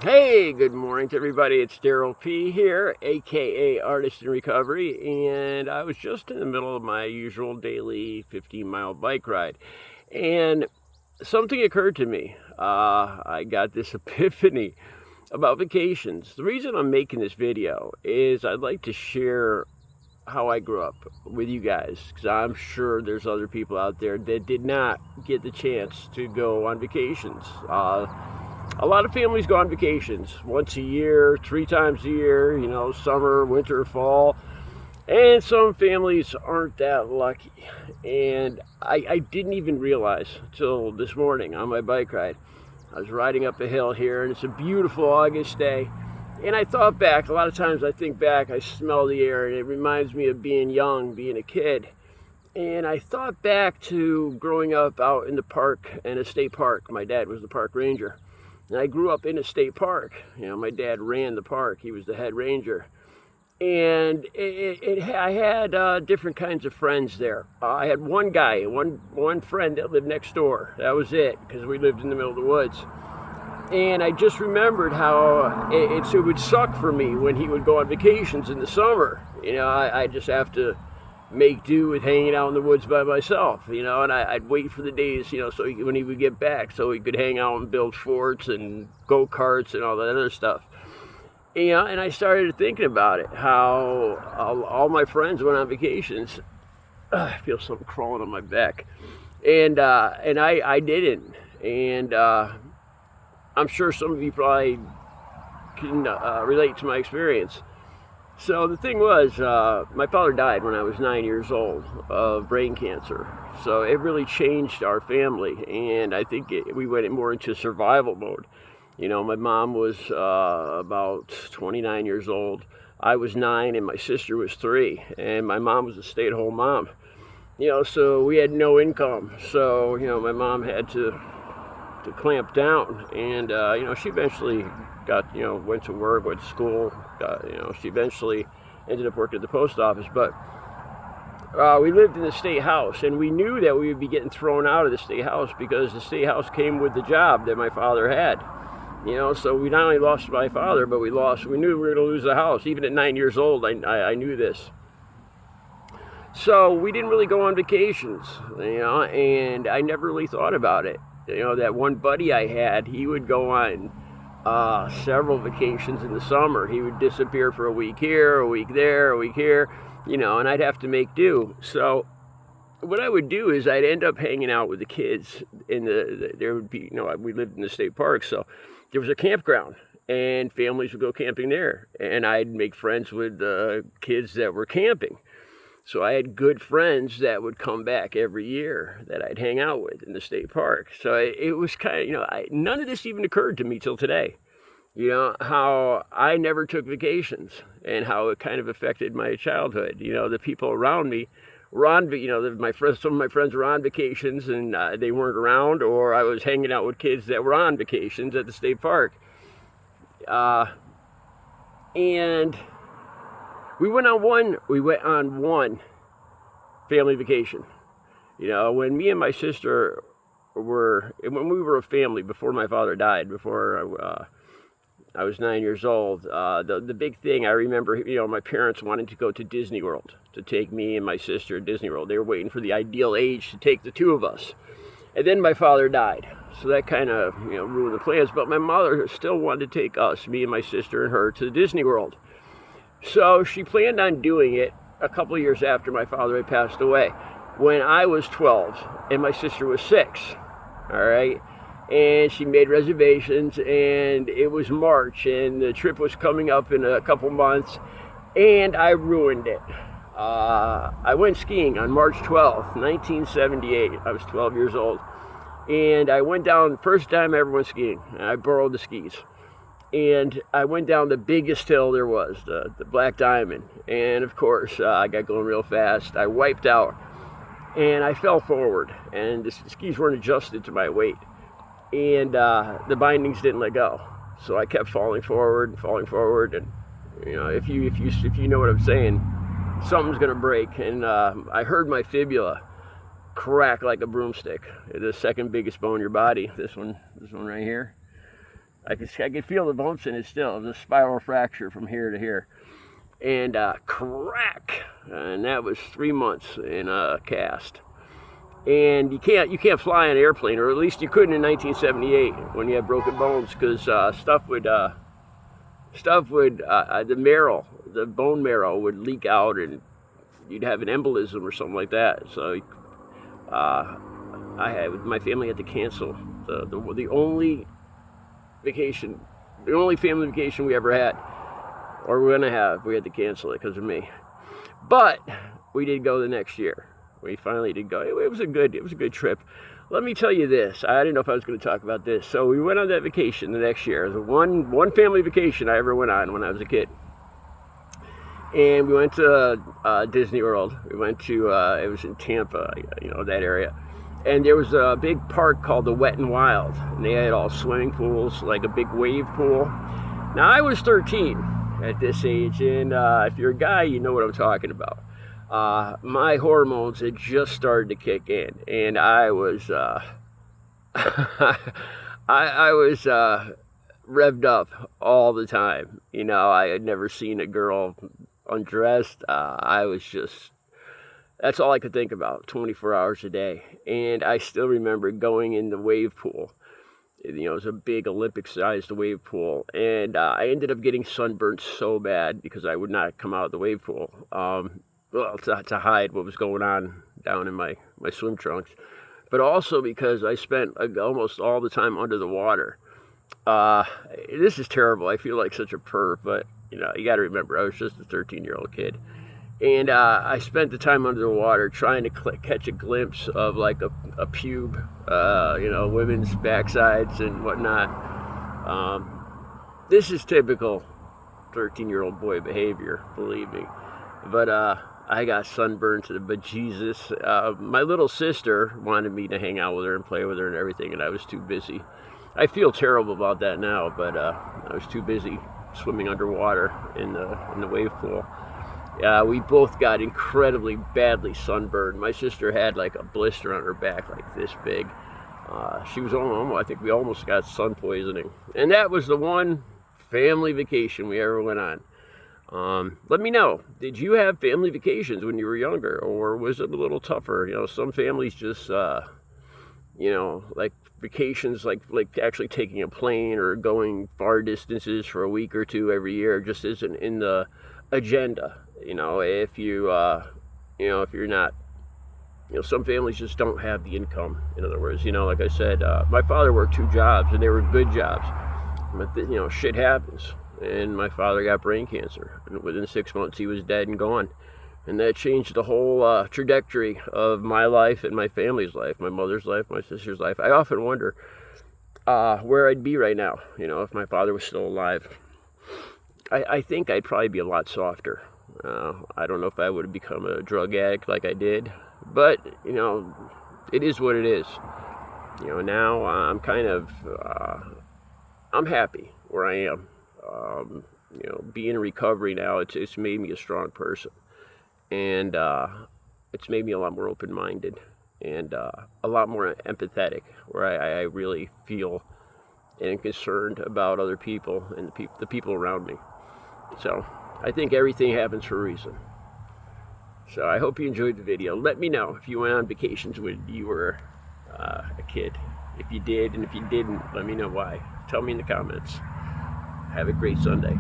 Hey, good morning to everybody. It's Daryl P here, aka Artist in Recovery, and I was just in the middle of my usual daily 15-mile bike ride, and something occurred to me. I got this epiphany about vacations. The reason I'm making this video is I'd like to share how I grew up with you guys, because I'm sure there's other people out there that did not get the chance to go on vacations. A lot of families go on vacations once a year, 3 times a year, summer, winter, fall. And some families aren't that lucky. And I didn't even realize till this morning on my bike ride. I was riding up a hill here, and it's a beautiful August day. And I thought back, a lot of times I think back, I smell the air, and it reminds me of being young, being a kid. And I thought back to growing up out in the park, in a state park. My dad was the park ranger. And I grew up in a state park. My dad ran the park. He was the head ranger. And I had different kinds of friends there. I had one guy, one friend that lived next door. That was it, because we lived in the middle of the woods. And I just remembered how it would suck for me when he would go on vacations in the summer. I just have to make do with hanging out in the woods by myself, and I'd wait for the days, so when he would get back, so he could hang out and build forts and go-karts and all that other stuff. And I started thinking about it, how all my friends went on vacations. I feel something crawling on my back. And I didn't. And I'm sure some of you probably can relate to my experience. So the thing was, my father died when I was 9 years old of brain cancer. So it really changed our family, and I think we went more into survival mode. My mom was about 29 years old. I was 9, and my sister was 3, and my mom was a stay-at-home mom. So we had no income. So my mom had to clamp down, and she eventually went to work, went to school. She eventually ended up working at the post office. But we lived in the state house, and we knew that we would be getting thrown out of the state house because the state house came with the job that my father had. So we not only lost my father, but we knew we were going to lose the house. Even at 9 years old, I knew this. So we didn't really go on vacations, and I never really thought about it. That one buddy I had, he would go on several vacations in the summer. He would disappear for a week here, a week there, a week here, and I'd have to make do. So what I would do is I'd end up hanging out with the kids there would be, we lived in the state park, so there was a campground, and families would go camping there, and I'd make friends with the kids that were camping. So I had good friends that would come back every year that I'd hang out with in the state park. So it was kind of, none of this even occurred to me till today. How I never took vacations and how it kind of affected my childhood. The people around me were on, some of my friends were on vacations and they weren't around, or I was hanging out with kids that were on vacations at the state park. And we went on one family vacation. When me and my sister when we were a family before my father died, before I was 9 years old, the big thing I remember, my parents wanted to go to Disney World, to take me and my sister to Disney World. They were waiting for the ideal age to take the two of us. And then my father died. So that kind of, ruined the plans. But my mother still wanted to take us, me and my sister and her, to Disney World. So she planned on doing it a couple of years after my father had passed away, when I was 12 and my sister was 6. All right. And she made reservations, and it was March, and the trip was coming up in a couple months, and I ruined it. I went skiing on March 12th, 1978. I was 12 years old. And I went down, first time I ever went skiing. I borrowed the skis. And I went down the biggest hill there was, the Black Diamond. And of course, I got going real fast. I wiped out, and I fell forward. And the skis weren't adjusted to my weight. And the bindings didn't let go. So I kept falling forward. And, if you know what I'm saying, something's going to break. And I heard my fibula crack like a broomstick. The second biggest bone in your body. This one right here. I could feel the bumps in it still. It was a spiral fracture from here to here. And crack. And that was 3 months in a cast. And you can't fly an airplane, or at least you couldn't in 1978 when you had broken bones, because the bone marrow would leak out, and you'd have an embolism or something like that. So my family had to cancel the only family vacation we ever had, or we're gonna have. We had to cancel it because of me. But we did go the next year. We finally did go. It was a good trip. Let me tell you this. I didn't know if I was going to talk about this. So we went on that vacation the next year. It was one family vacation I ever went on when I was a kid. And we went to Disney World. We went to it was in Tampa, that area. And there was a big park called the Wet and Wild, and they had all swimming pools, like a big wave pool. Now I was 13 at this age, and if you're a guy, you know what I'm talking about. My hormones had just started to kick in, and I was I was revved up all the time. I had never seen a girl undressed. I was just, that's all I could think about 24 hours a day. And I still remember going in the wave pool. It was a big Olympic-sized wave pool, and I ended up getting sunburned so bad because I would not come out of the wave pool. To hide what was going on down in my swim trunks, but also because I spent almost all the time under the water. This is terrible. I feel like such a perv, but you got to remember, I was just a 13-year-old kid, and I spent the time under the water trying to catch a glimpse of like a pube, women's backsides and whatnot. This is typical 13-year-old boy behavior, believe me. But I got sunburned to the bejesus. My little sister wanted me to hang out with her and play with her and everything, and I was too busy. I feel terrible about that now, but I was too busy swimming underwater in the wave pool. We both got incredibly badly sunburned. My sister had like a blister on her back like this big. She was I think we almost got sun poisoning. And that was the one family vacation we ever went on. Let me know, did you have family vacations when you were younger, or was it a little tougher? Some families just, like vacations, like actually taking a plane or going far distances for a week or two every year just isn't in the agenda. If if you're not, some families just don't have the income. In other words, like I said, my father worked 2 jobs, and they were good jobs, but shit happens. And my father got brain cancer, and within 6 months he was dead and gone. And that changed the whole trajectory of my life and my family's life, my mother's life, my sister's life. I often wonder where I'd be right now, if my father was still alive. I think I'd probably be a lot softer. I don't know if I would have become a drug addict like I did, but it is what it is. Now I'm kind of I'm happy where I am. Being in recovery now, it's made me a strong person, and it's made me a lot more open-minded and a lot more empathetic, where I really feel and concerned about other people and the people around me. So I think everything happens for a reason. So I hope you enjoyed the video. Let me know if you went on vacations when you were a kid. If you did, and if you didn't, let me know why. Tell me in the comments. Have a great Sunday.